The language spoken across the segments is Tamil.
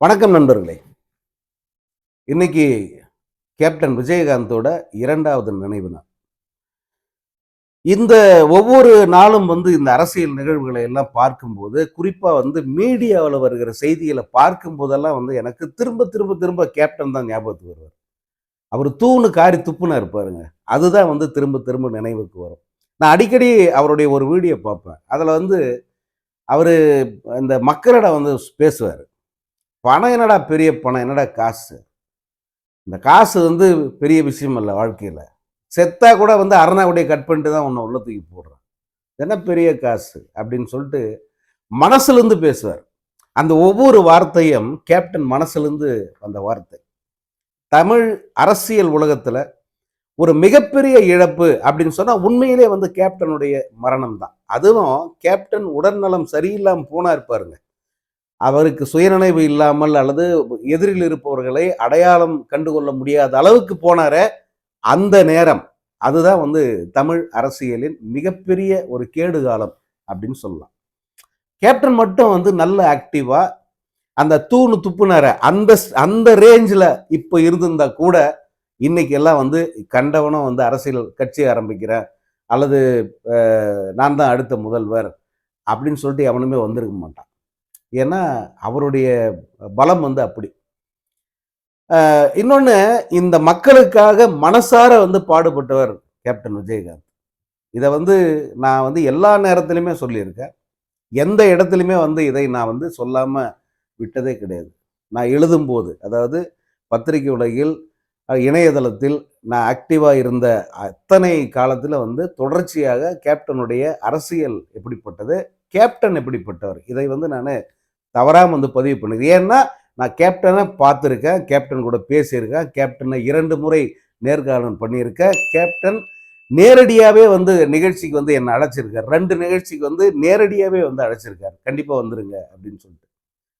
வணக்கம் நண்பர்களே. இன்னைக்கு கேப்டன் விஜயகாந்தோட 2வது நினைவு நாள். இந்த ஒவ்வொரு நாளும் இந்த அரசியல் நிகழ்வுகளை எல்லாம் பார்க்கும்போது, குறிப்பா மீடியாவுல வருகிற செய்திகள பார்க்கும்போதெல்லாம் எனக்கு திரும்ப திரும்ப திரும்ப கேப்டன் தான் ஞாபகத்துக்கு வருவாரு. அவரு தூணு காரி துப்புனாரு பாருங்க. அதுதான் திரும்ப திரும்ப நினைவுக்கு வரும். நான் அடிக்கடி அவருடைய ஒரு வீடியோ பார்ப்பேன். அதுல அவரு இந்த மக்களிடம் பேசுவாரு. "பணம் என்னடா பெரிய பணம், என்னடா காசு? இந்த காசு பெரிய விஷயம் இல்ல வாழ்க்கையில. செத்தா கூட அரணாவுடைய கட் பண்ணிட்டு தான் உன்னை உள்ள தூக்கி போடுறான். இது என்ன பெரிய காசு?" அப்படின்னு சொல்லிட்டு மனசுலேருந்து பேசுவார். அந்த ஒவ்வொரு வார்த்தையும் கேப்டன் மனசுலேருந்து வந்த வார்த்தை. தமிழ் அரசியல் உலகத்துல ஒரு மிகப்பெரிய இழப்பு அப்படின்னு சொன்னா உண்மையிலே கேப்டனுடைய மரணம் தான். அதுவும் கேப்டன் உடல்நலம் சரியில்லாம போனார் பாருங்க. அவருக்கு சுயநினைவு இல்லாமல் அல்லது எதிரில் இருப்பவர்களை அடையாளம் கண்டுகொள்ள முடியாத அளவுக்கு போனாரே அந்த நேரம், அதுதான் தமிழ் அரசியலின் மிகப்பெரிய ஒரு கேடு காலம் அப்படின்னு சொல்லலாம். கேப்டன் மட்டும் நல்ல ஆக்டிவா அந்த தூணு துப்புனார அந்த அந்த ரேஞ்சில் இப்போ இருந்திருந்தா கூட இன்னைக்கு எல்லாம் கண்டவனும் அரசியல் கட்சி ஆரம்பிக்கிறேன் அல்லது நான் தான் அடுத்த முதல்வர் அப்படின்னு சொல்லிட்டு எவனுமே வந்திருக்க மாட்டான். ஏன்னா அவருடைய பலம் அப்படி. இன்னொன்னு, இந்த மக்களுக்காக மனசார பாடுபட்டவர் கேப்டன் விஜயகாந்த். இதை நான் எல்லா நேரத்திலுமே சொல்லியிருக்கேன். எந்த இடத்துலையுமே இதை நான் சொல்லாம விட்டதே கிடையாது. நான் எழுதும்போது, அதாவது பத்திரிகை உலகில் இணையதளத்தில் நான் ஆக்டிவா இருந்த அத்தனை காலத்தில் தொடர்ச்சியாக கேப்டனுடைய அரசியல் எப்படிப்பட்டது, கேப்டன் எப்படிப்பட்டவர், இதை நான் தவறாம பதிவு பண்ணுது. ஏன்னா நான் கேப்டனை பார்த்துருக்கேன், கேப்டன் கூட பேசியிருக்கேன், கேப்டனை 2 முறை நேர்காணல் பண்ணியிருக்கேன். கேப்டன் நேரடியாகவே நிகழ்ச்சிக்கு என்னை அழைச்சிருக்கார். 2 நிகழ்ச்சிக்கு நேரடியாகவே அழைச்சிருக்கார். கண்டிப்பாக வந்துருங்க அப்படின்னு சொல்லிட்டு.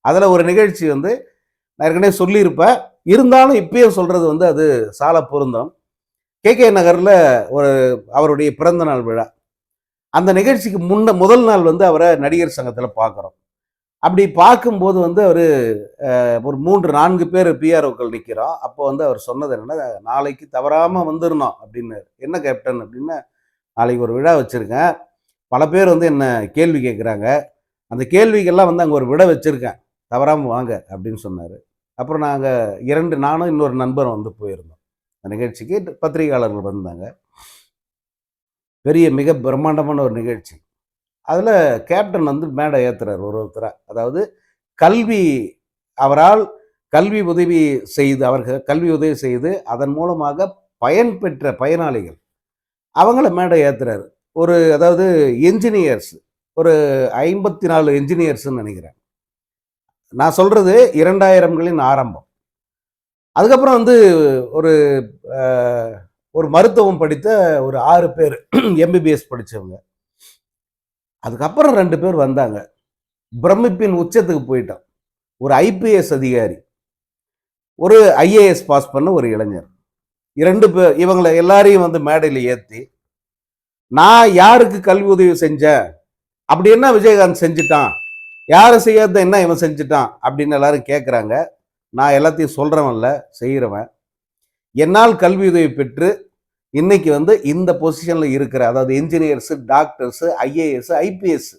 அதில் ஒரு நிகழ்ச்சி நான் ஏற்கனவே சொல்லியிருப்பேன். இருந்தாலும் இப்பயும் சொல்றது அது சால பொருந்தம். கே நகரில் ஒரு அவருடைய பிறந்த நாள் விழா. அந்த நிகழ்ச்சிக்கு முதல் நாள் அவரை நடிகர் சங்கத்தில் பார்க்குறோம். அப்படி பார்க்கும்போது அவர் ஒரு 3-4 பேர் பிஆர்ஓக்கள் நிற்கிறோம். அப்போ அவர் சொன்னது என்னன்னா, "நாளைக்கு தவறாமல் வந்துடணும்" அப்படின்னு. "என்ன கேப்டன்?" அப்படின்னா, "நாளைக்கு ஒரு விழா வச்சுருக்கேன். பல பேர் என்ன கேள்வி கேட்குறாங்க. அந்த கேள்விக்கெல்லாம் அங்கே ஒரு விடை வச்சுருக்கேன். தவறாமல் வாங்க" அப்படின்னு சொன்னார். அப்புறம் நாங்கள் நானும் இன்னொரு நண்பரும் போயிருந்தோம் அந்த நிகழ்ச்சிக்கு. பத்திரிகையாளர்கள் வந்தாங்க. பெரிய மிக பிரம்மாண்டமான ஒரு நிகழ்ச்சி. அதில் கேப்டன் மேடை ஏற்றுறார் ஒருத்தராக. அதாவது கல்வி, அவரால் கல்வி உதவி செய்து, அவர்கள் கல்வி உதவி செய்து அதன் மூலமாக பயன்பெற்ற பயனாளிகள் அவங்கள மேடை ஏற்றுறாரு. அதாவது என்ஜினியர்ஸ் ஒரு 54 என்ஜினியர்ஸ்ன்னு நினைக்கிறேன். நான் சொல்றது 2000களின் ஆரம்பம். அதுக்கப்புறம் ஒரு ஒரு மருத்துவம் படித்த ஒரு 6 பேர் எம்பிபிஎஸ் படித்தவங்க. அதுக்கப்புறம் 2 பேர் வந்தாங்க. பிரமிப்பின் உச்சத்துக்கு போயிட்டோம். ஒரு ஐபிஎஸ் அதிகாரி, ஒரு ஐஏஎஸ் பாஸ் பண்ண ஒரு இளைஞர். 2 பேர் இவங்களை எல்லாரையும் மேடையில் ஏற்றி, "நான் யாருக்கு கல்வி உதவி செஞ்சேன், அப்படி என்ன விஜயகாந்த் செஞ்சுட்டான், யாரும் செய்யாத என்ன இவன் செஞ்சுட்டான்" அப்படின்னு எல்லாரும் கேட்குறாங்க. நான் எல்லாத்தையும் சொல்கிறவன்ல, செய்கிறவன். என்னால் கல்வி உதவி பெற்று இன்னைக்கு இந்த பொசிஷனில் இருக்கிற, அதாவது என்ஜினியர்ஸு, டாக்டர்ஸு, ஐஏஎஸ், ஐபிஎஸ்,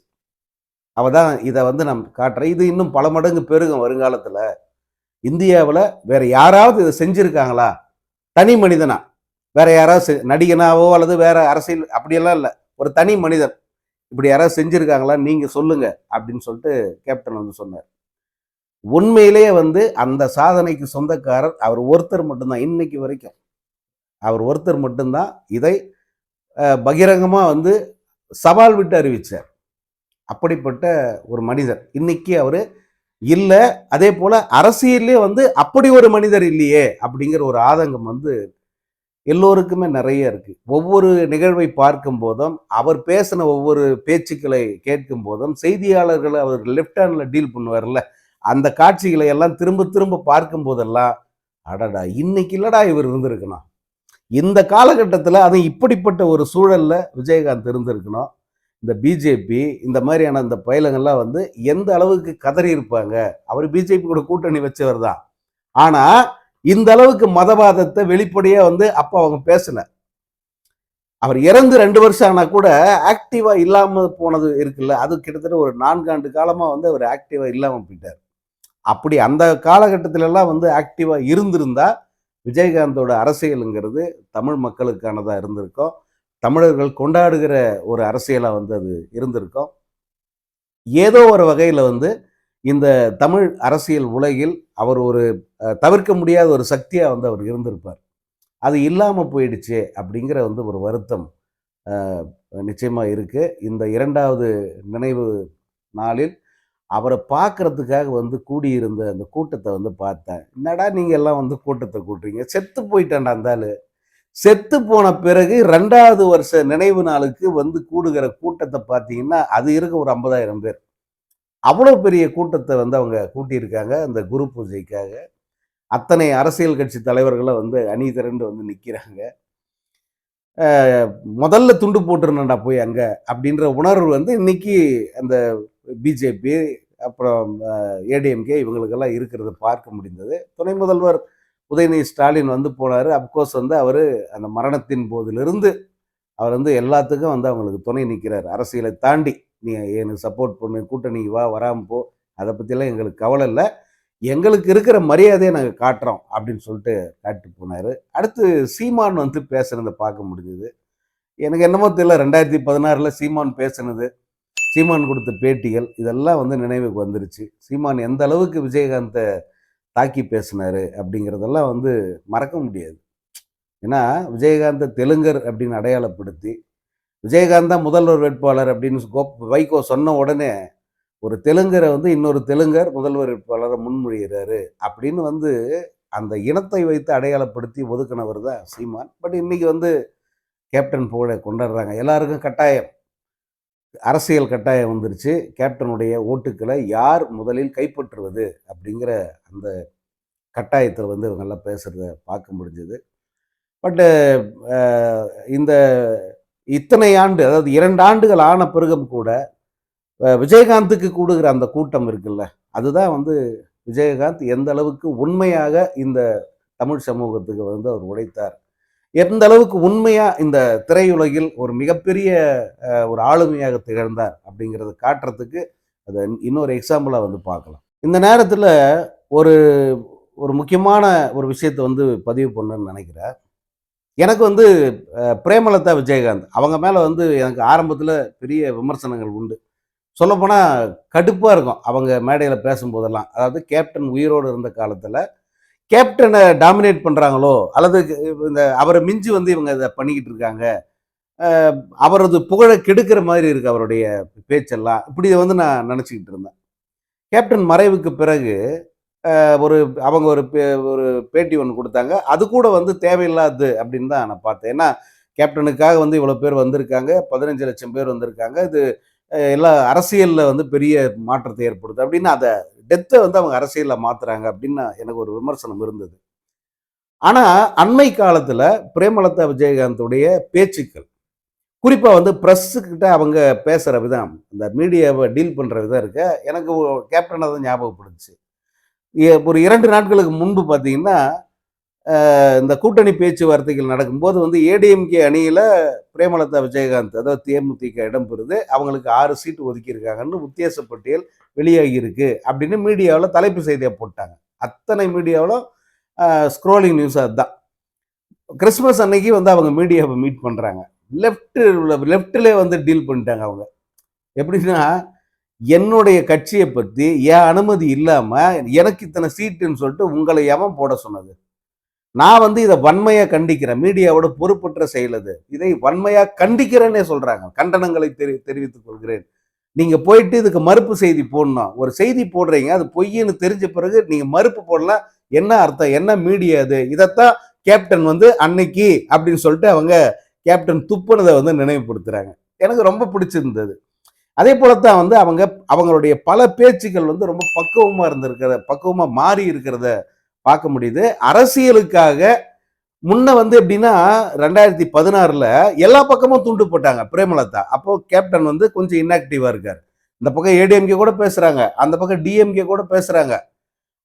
அவ தான் இதை நான் காட்டுறேன். இது இன்னும் பல மடங்கு பெருகும் வருங்காலத்தில். இந்தியாவில் வேற யாராவது இதை செஞ்சுருக்காங்களா? தனி மனிதனா, வேற யாராவது நடிகனாவோ அல்லது வேற அரசியல் அப்படியெல்லாம் இல்லை, ஒரு தனி மனிதன் இப்படி யாராவது செஞ்சுருக்காங்களா, நீங்கள் சொல்லுங்க அப்படின்னு சொல்லிட்டு கேப்டன் சொன்னார். உண்மையிலேயே அந்த சாதனைக்கு சொந்தக்காரர் அவர் ஒருத்தர் மட்டும்தான். இன்னைக்கு வரைக்கும் அவர் ஒருத்தர் மட்டும்தான் இதை பகிரங்கமாக சவால் விட்டு அறிவிச்சார். அப்படிப்பட்ட ஒரு மனிதர் இன்னைக்கு அவர் இல்லை. அதே போல அரசியலே அப்படி ஒரு மனிதர் இல்லையே அப்படிங்கிற ஒரு ஆதங்கம் எல்லோருக்குமே நிறைய இருக்கு. ஒவ்வொரு நிகழ்வை பார்க்கும் போதும், அவர் பேசின ஒவ்வொரு பேச்சுக்களை கேட்கும் போதும், செய்தியாளர்களை அவர் லெஃப்ட் ஹேண்ட்ல டீல் பண்ணுவார்ல, அந்த காட்சிகளை எல்லாம் திரும்ப திரும்ப பார்க்கும் போதெல்லாம், அடடா இன்னைக்கு இல்லடா இவர் இருந்திருக்கணும், இந்த காலகட்டத்தில் அது இப்படிப்பட்ட ஒரு சூழல்ல விஜயகாந்த் இருந்திருக்கணும், இந்த பிஜேபி இந்த மாதிரியான இந்த பயலுங்கள்லாம் வந்து எந்த அளவுக்கு கதறி இருப்பாங்க. அவர் பிஜேபி கூட கூட்டணி வச்சவர் தான். ஆனா இந்த அளவுக்கு மதவாதத்தை வெளிப்படையா வந்து அப்ப அவங்க பேசல. அவர் இறந்து 2 வருஷம் ஆனா கூட ஆக்டிவா இல்லாம போனது இருக்குல்ல, அது கிட்டத்தட்ட ஒரு 4 ஆண்டு காலமா வந்து அவர் ஆக்டிவா இல்லாம போயிட்டார். அப்படி அந்த காலகட்டத்தில எல்லாம் வந்து ஆக்டிவா இருந்திருந்தா, விஜயகாந்தோட அரசியலுங்கிறது தமிழ் மக்களுக்கானதா இருந்திருக்கும். தமிழர்கள் கொண்டாடுகிற ஒரு அரசியலா வந்து அது இருந்திருக்கும். ஏதோ ஒரு வகையில வந்து இந்த தமிழ் அரசியல் உலகில் அவர் ஒரு தவிர்க்க முடியாத ஒரு சக்தியா வந்து அவர் இருந்திருப்பார். அது இல்லாம போயிடுச்சே அப்படிங்கிற வந்து ஒரு வருத்தம் அ நிச்சயமா இருக்கு. இந்த 2வது நினைவு நாளில் அவர பார்க்கறதுக்காக வந்து கூடியிருந்த அந்த கூட்டத்த வந்து பார்த்தேன். என்னடா நீங்க எல்லாம் வந்து கூட்டத்த கூட்டுறீங்க? செத்து போயிட்டான்டா அந்த ஆளு. செத்து போன பிறகு 2வது வருஷ நினைவு நாளுக்கு வந்து கூடுகிற கூட்டத்த பார்த்தீங்கன்னா, அது இருக்க ஒரு 50,000 பேர். அவ்வளோ பெரிய கூட்டத்த வந்து அவங்க கூட்டியிருக்காங்க, அந்த குரு பூஜைக்காக. அத்தனை அரசியல் கட்சி தலைவர்களும் வந்து அணி திரண்டு வந்து நிக்கிறாங்க. அ முதல்ல துண்டு போட்டுறணும்டா போய் அங்க, அப்படின்ற உணர்வு வந்து இன்னைக்கு அந்த பிஜேபி, அப்புறம் ஏடிஎம்கே இவங்களுக்கெல்லாம் இருக்கிறத பார்க்க முடிந்தது. துணை முதல்வர் உதயநிதி ஸ்டாலின் வந்து போனாரு. அப்கோர்ஸ் வந்து அவரு அந்த மரணத்தின் போதிலிருந்து அவர் வந்து எல்லாத்துக்கும் வந்து அவங்களுக்கு துணை நிற்கிறார். அரசியலை தாண்டி நீ எனக்கு சப்போர்ட் பண்ணு, கூட்டணிக்கு வா, வராம போ, அதை பற்றிலாம் எங்களுக்கு கவலை இல்லை, எங்களுக்கு இருக்கிற மரியாதையை நாங்கள் காட்டுறோம் அப்படின்னு சொல்லிட்டு காட்டி போனார். அடுத்து சீமான் வந்து பேசுனதை பார்க்க முடிஞ்சது. எனக்கு என்னமோ தெரியல, 2016 சீமான் பேசுனது, சீமான் கொடுத்த பேட்டிகள் இதெல்லாம் வந்து நினைவுக்கு வந்துருச்சு. சீமான் எந்த அளவுக்கு விஜயகாந்தை தாக்கி பேசினாரு அப்படிங்கிறதெல்லாம் வந்து மறக்க முடியாது. ஏன்னா விஜயகாந்தை தெலுங்கர் அப்படின்னு அடையாளப்படுத்தி, விஜயகாந்த் தான் முதல்வர் வேட்பாளர் அப்படின்னு வைகோ சொன்ன உடனே ஒரு தெலுங்கரை வந்து இன்னொரு தெலுங்கர் முதல்வர் வேட்பாளரை முன்மொழிகிறாரு அப்படின்னு வந்து அந்த இனத்தை வைத்து அடையாளப்படுத்தி ஒதுக்கினவர் தான் சீமான். பட் இன்னைக்கு வந்து கேப்டன் புகழை கொண்டாடுறாங்க. எல்லாருக்கும் கட்டாயம், அரசியல் கட்டாயம் வந்துருச்சு. கேப்டனுடைய ஓட்டுக்களை யார் முதலில் கைப்பற்றுவது அப்படிங்கிற அந்த கட்டாயத்தில் வந்து இவங்கெல்லாம் பேசுகிறத பார்க்க முடிஞ்சது. பட்டு இந்த இத்தனை ஆண்டு, அதாவது 2 ஆண்டுகள் ஆன பிறகும் கூட விஜயகாந்துக்கு கூடுகிற அந்த கூட்டம் இருக்குல்ல, அதுதான் வந்து விஜயகாந்த் எந்த அளவுக்கு உண்மையாக இந்த தமிழ் சமூகத்துக்கு வந்து அவர் உழைத்தார், எந்த அளவுக்கு உண்மையா இந்த திரையுலகில் ஒரு மிகப்பெரிய ஒரு ஆளுமையாக திகழ்ந்தார் அப்படிங்கிறத காட்டுறதுக்கு அதை இன்னொரு எக்ஸாம்பிளா வந்து பார்க்கலாம். இந்த நேரத்தில் ஒரு ஒரு முக்கியமான ஒரு விஷயத்தை வந்து பதிவு பண்ணணும்னு நினைக்கிறேன். எனக்கு வந்து பிரேமலதா விஜயகாந்த் அவங்க மேலே வந்து எனக்கு ஆரம்பத்தில் பெரிய விமர்சனங்கள் உண்டு. சொல்லப்போனால் கடுப்பாக இருக்கும் அவங்க மேடையில் பேசும்போதெல்லாம். அதாவது கேப்டன் உயிரோடு இருந்த காலத்தில் கேப்டனை டாமினேட் பண்ணுறாங்களோ, அல்லது இந்த அவரை மிஞ்சி வந்து இவங்க இதை பண்ணிக்கிட்டு இருக்காங்க, அவரது புகழை கெடுக்கிற மாதிரி இருக்கு அவருடைய பேச்செல்லாம், இப்படி வந்து நான் நினச்சிக்கிட்டு இருந்தேன். கேப்டன் மறைவுக்கு பிறகு ஒரு அவங்க ஒரு பேட்டி ஒன்று கொடுத்தாங்க. அது கூட வந்து தேவையில்லாது அப்படின்னு தான் நான் பார்த்தேன். ஏன்னா கேப்டனுக்காக வந்து இவ்வளோ பேர் வந்திருக்காங்க, 15,00,000 பேர் வந்திருக்காங்க, இது எல்லா அரசியலில் வந்து பெரிய மாற்றத்தை ஏற்படுது அப்படின்னு அதை டெத்தை வந்து அவங்க அரசியலில் மாற்றுறாங்க அப்படின்னு எனக்கு ஒரு விமர்சனம் இருந்தது. ஆனால் அண்மை காலத்தில் பிரேமலதா விஜயகாந்துடைய பேச்சுக்கள், குறிப்பாக வந்து ப்ரெஸ்ஸுக்கிட்ட அவங்க பேசுகிற விதம், இந்த மீடியாவை டீல் பண்ணுற விதம் இருக்க எனக்கு கேப்டனை தான் ஞாபகப்படுச்சு. ஒரு 2 நாட்களுக்கு முன்பு பார்த்தீங்கன்னா, இந்த கூட்டணி பேச்சுவார்த்தைகள் நடக்கும்போது வந்து ஏடிஎம்கே அணியில் பிரேமலதா விஜயகாந்த், அதாவது தேமுதிக இடம் பெறுது, அவங்களுக்கு 6 சீட்டு ஒதுக்கியிருக்காங்கன்னு உத்தேச பட்டியல் வெளியாகி இருக்கு அப்படின்னு மீடியாவில் தலைப்பு செய்தியாக போட்டாங்க. அத்தனை மீடியாவிலும் ஸ்க்ரோலிங் நியூஸ் அதுதான். கிறிஸ்மஸ் அன்னைக்கு வந்து அவங்க மீடியாவை மீட் பண்ணுறாங்க. லெஃப்ட்லேயே வந்து டீல் பண்ணிட்டாங்க அவங்க. எப்படின்னா, என்னுடைய கட்சியை பற்றி என் அனுமதி இல்லாமல் எனக்கு இத்தனை சீட்டுன்னு சொல்லிட்டு உங்களை எவன் போட சொன்னது? நான் வந்து இதை வன்மையாக கண்டிக்கிறேன், மீடியாவோட பொறுப்பற்ற செயலது, இதை வன்மையாக கண்டிக்கிறேன்னே சொல்கிறாங்க. கண்டனங்களை தெரிவித்துக் கொள்கிறேன். நீங்கள் போயிட்டு இதுக்கு மறுப்பு செய்தி போடணும். ஒரு செய்தி போடுறீங்க, அது பொய்ன்னு தெரிஞ்ச பிறகு நீங்கள் மறுப்பு போடலாம், என்ன அர்த்தம், என்ன மீடியா அது? இதைத்தான் கேப்டன் வந்து அன்னைக்கு அப்படின்னு சொல்லிட்டு அவங்க கேப்டன் துப்புனதை வந்து நினைவுபடுத்துகிறாங்க. எனக்கு ரொம்ப பிடிச்சிருந்தது. அதே போலத்தான் வந்து அவங்களுடைய பல பேச்சுக்கள் வந்து ரொம்ப பக்குவமாக மாறி இருக்கிறத பார்க்க முடியுது. அரசியலுக்காக முன்ன வந்து எப்படின்னா 2016ல் எல்லா பக்கமும் துண்டு போட்டாங்க பிரேமலதா. அப்போ கேப்டன் வந்து கொஞ்சம் இன்ஆக்டிவா இருக்காரு. இந்த பக்கம் ஏடிஎம்கே கூட பேசுறாங்க, அந்த பக்கம் டிஎம்கே கூட பேசுறாங்க,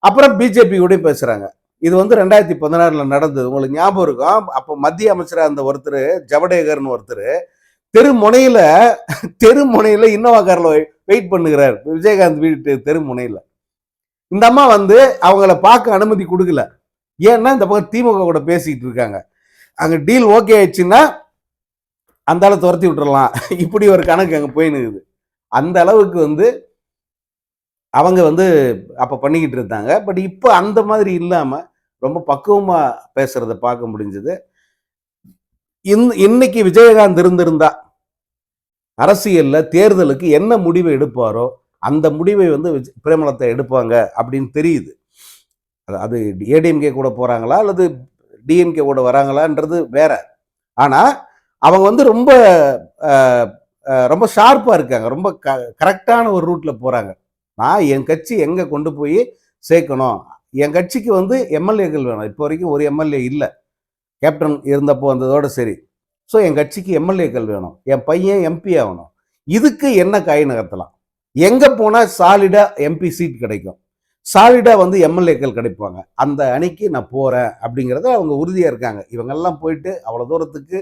அப்புறம் பிஜேபி கூட பேசுறாங்க. இது வந்து 2016ல் நடந்தது. உங்களுக்கு ஞாபகம் இருக்கும். அப்போ மத்திய அமைச்சரா இருந்த ஒருத்தர் ஜவடேகர்னு ஒருத்தர் தெருமுனையில தெருமுனையில இன்னோவா கார்ல வெயிட் பண்ணுகிறார் விஜயகாந்த் வீட்டு தெருமுனையில. இந்த அம்மா வந்து அவங்கள பார்க்க அனுமதி கொடுக்கல. ஏன்னா இந்த பக்கம் திமுக கூட பேசிட்டு இருக்காங்க. அங்க டீல் ஓகே ஆயிடுச்சுன்னா அந்த ஆளை துரத்தி விட்டுறலாம். இப்படி ஒரு கணக்கு அங்க போயின்னு இருக்குது. அந்த அளவுக்கு வந்து அவங்க வந்து அப்ப பண்ணிக்கிட்டு இருந்தாங்க. பட் இப்போ அந்த மாதிரி இல்லாம ரொம்ப பக்குவமா பேசுறத பார்க்க முடிஞ்சது. இன்னைக்கு விஜயகாந்த் இருந்திருந்தா அரசியல்ல தேர்தலுக்கு என்ன முடிவை எடுப்பாரோ அந்த முடிவை வந்து பிரேமலதா எடுப்பாங்க அப்படின்னு தெரியுது. அது ஏடிஎம்கே கூட போறாங்களா அல்லது டிஎம்கே கூட வராங்களான்றது வேற. ஆனா அவங்க வந்து ரொம்ப ரொம்ப ஷார்ப்பா இருக்காங்க. ரொம்ப கரெக்டான ஒரு ரூட்ல போறாங்க. நான் என் கட்சி எங்க கொண்டு போய் சேர்க்கணும், என் கட்சிக்கு வந்து எம்எல்ஏக்கள் வேணும். இப்போ வரைக்கும் ஒரு எம்எல்ஏ இல்லை. கேப்டன் இருந்தப்போ வந்ததோட சரி. ஸோ என் கட்சிக்கு எம்எல்ஏக்கள் வேணும், என் பையன் எம்பி ஆகணும். இதுக்கு என்ன காய் நகர்த்தலாம், எங்க போனா சாலிடா எம்பி சீட் கிடைக்கும், சாலிடா வந்து எம்எல்ஏக்கள் கிடைப்பாங்க, அந்த அணிக்கு நான் போறேன் அப்படிங்கிறத அவங்க உறுதியா இருக்காங்க. இவங்கெல்லாம் போயிட்டு அவ்வளவு தூரத்துக்கு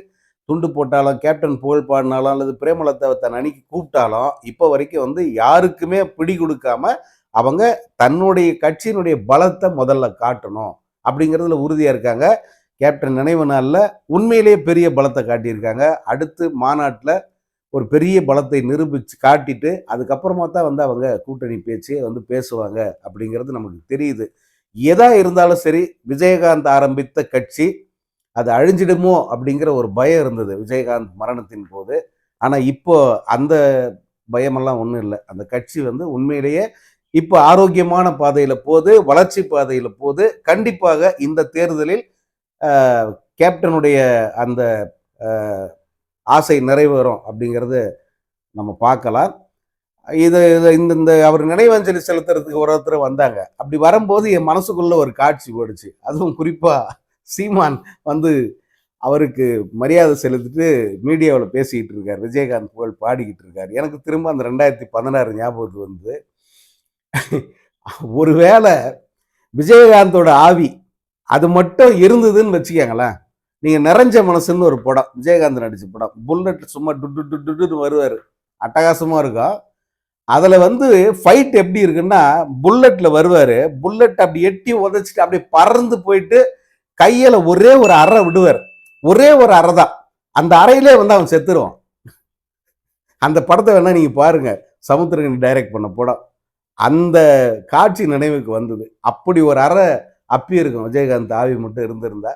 துண்டு போட்டாலும், கேப்டன் புகழ் பாடினாலும், அல்லது பிரேமலதாவை தன் அணிக்கு கூப்பிட்டாலும் இப்போ வரைக்கும் வந்து யாருக்குமே பிடி கொடுக்காம அவங்க தன்னுடைய கட்சியினுடைய பலத்தை முதல்ல காட்டணும் அப்படிங்கிறதுல உறுதியா இருக்காங்க. கேப்டன் நினைவு நாளில் உண்மையிலேயே பெரிய பலத்தை காட்டியிருக்காங்க. அடுத்து மாநாட்டில் ஒரு பெரிய பலத்தை நிரூபித்து காட்டிட்டு அதுக்கப்புறமா தான் வந்து அவங்க கூட்டணி பேச்சு வந்து பேசுவாங்க அப்படிங்கிறது நமக்கு தெரியுது. எதா இருந்தாலும் சரி, விஜயகாந்த் ஆரம்பித்த கட்சி அது அழிஞ்சிடுமோ அப்படிங்கிற ஒரு பயம் இருந்தது விஜயகாந்த் மரணத்தின் போது. ஆனால் இப்போ அந்த பயமெல்லாம் ஒன்றும் இல்லை. அந்த கட்சி வந்து உண்மையிலேயே இப்போ ஆரோக்கியமான பாதையில் போகுது, வளர்ச்சி பாதையில் போகுது. கண்டிப்பாக இந்த தேர்தலில் கேப்டனுடைய அந்த ஆசை நிறைவேறும் அப்படிங்கிறது நம்ம பார்க்கலாம். இது இந்த அவர் நினைவஞ்சலி செலுத்துறதுக்கு ஒருத்தர் வந்தாங்க. அப்படி வரும்போது என் மனசுக்குள்ள ஒரு காட்சி போயிடுச்சு. அதுவும் குறிப்பா சீமான் வந்து அவருக்கு மரியாதை செலுத்திட்டு மீடியாவில் பேசிக்கிட்டு இருக்கார், விஜயகாந்த் புகழ் பாடிக்கிட்டு இருக்கார். எனக்கு திரும்ப அந்த 2016 ஞாபகத்துக்கு வந்து ஒருவேளை விஜயகாந்தோட ஆவி அது மட்டும் இருந்ததுன்னு வச்சுக்கோங்களேன். நீங்க நிறைஞ்ச மனசுன்னு ஒரு படம், விஜயகாந்த் நடிச்ச படம், புல்லட் சும்மா டுட்டு டுட்டுன்னு வருவாரு, அட்டகாசமா இருக்கும். அதுல வந்து ஃபைட் எப்படி இருக்குன்னா, புல்லட்ல வருவாரு, புல்லட் அப்படி எட்டி உதச்சிட்டு அப்படியே பறந்து போயிட்டு கையில ஒரே ஒரு அறை விடுவார். ஒரே ஒரு அறை தான், அந்த அறையிலே வந்து அவன் செத்துருவான். அந்த படத்தை வேணா நீங்க பாருங்க, சமுத்திரகனி டைரக்ட் பண்ண படம். அந்த காட்சி நினைவுக்கு வந்தது. அப்படி ஒரு அறை அப்பி இருக்கும் விஜயகாந்த் ஆவி மட்டும் இருந்திருந்தா.